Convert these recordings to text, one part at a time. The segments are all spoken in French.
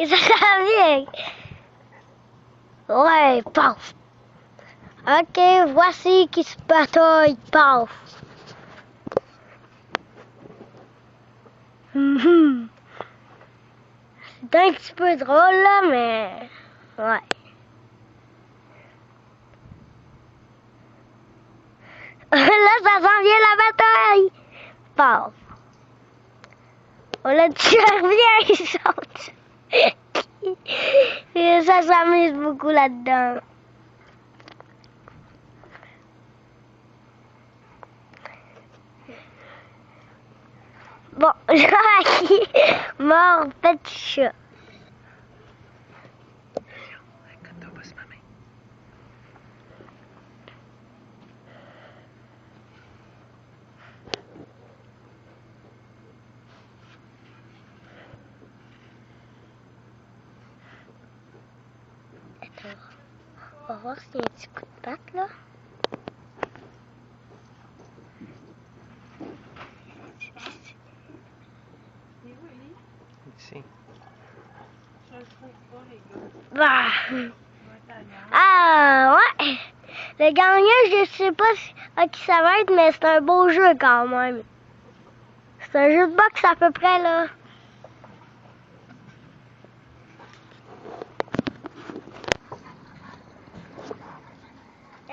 Que ça s'en vient. Ouais, paf. Ok, voici qui se bataille, paf. C'est un petit peu drôle là, mais ouais. Là, ça s'en vient la bataille. Paf. On l'a tué, revient, il saute. Et ça s'amuse beaucoup là-dedans. Bon, Rocky, mort petit chat. Attends, on va voir s'il y a un petit coup de patte là. Ici. Bah. Ah ouais. Le gagnant, je sais pas à qui ça va être, mais c'est un beau jeu quand même. C'est un jeu de boxe à peu près là.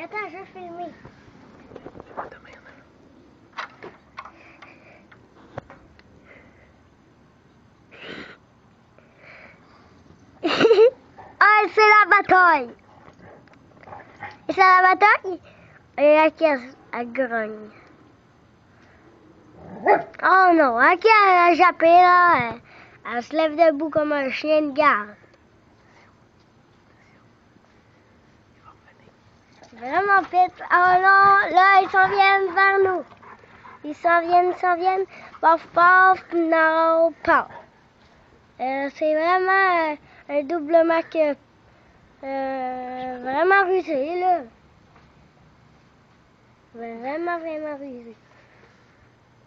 Attends, je vais filmer. Ah, c'est la bataille. Et c'est la bataille. Et la caisse, elle grogne. Oh non, ok, elle a jappé là. Elle se lève debout comme un chien de garde. C'est vraiment vite. Oh non, là, ils s'en viennent vers nous. Ils s'en viennent. Paf, paf, non, paf. C'est vraiment un double match vraiment rusé, là. Vraiment rusé.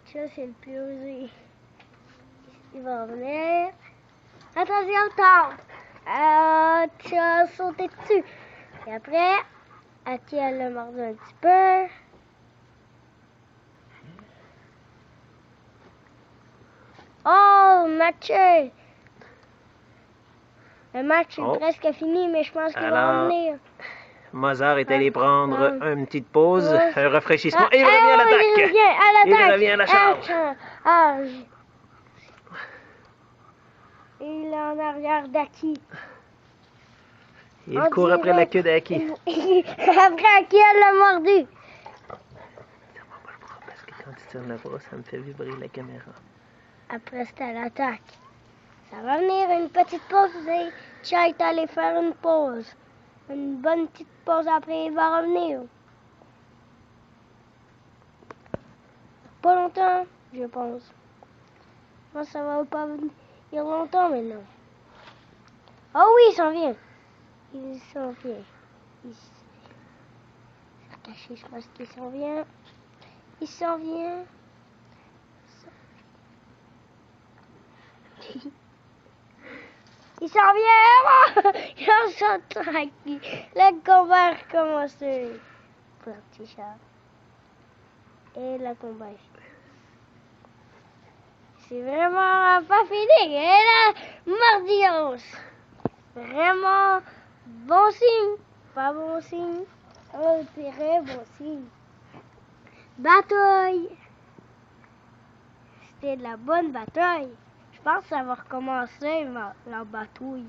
Ça, c'est le plus rusé. Il va revenir. Attention, tente. Tu as sauté dessus. Et après, elle l'a mordu un petit peu. Oh, Mathieu! Le match est presque fini, mais je pense qu'il va revenir. Mozart est allé prendre une petite pause, un rafraîchissement, et il revient à l'attaque. Il revient à la charge. Il est en arrière d'Aki. Il court après la queue d'Aki. Après Aki, elle l'a mordu. Parce que quand tu tournes le bras, ça me fait vibrer la caméra. Après, c'était l'attaque. Ça va venir une petite pause et Chia est allé faire une pause. Une bonne petite pause après, il va revenir. Pas longtemps, je pense. Moi, ça va pas venir longtemps maintenant. Oh oui, il s'en vient. Il s'en vient. Il s'est caché, je pense qu'il s'en vient. Il s'en vient. Il s'en vient! Il s'en tranquille. Le combat a recommencé. Petit chat. Et le combat. C'est vraiment pas fini. Et là, mordios. Vraiment bon signe. Pas bon signe. Oh, très bon signe. Bataille. C'était de la bonne bataille. Je pense que ça va recommencer la bataille.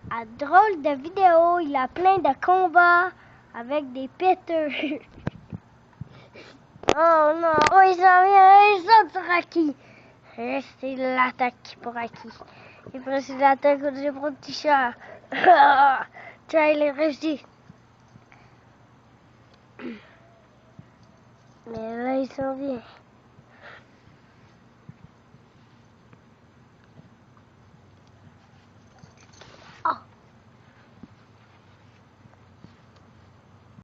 À drôle de vidéo, il a plein de combats avec des péteux. Oh non, oh il s'en vient, il saute sur Aki. Et c'est l'attaque pour Aki. Et après c'est l'attaque du petit chat. Tiens, il est réussi. Mais là il s'en vient.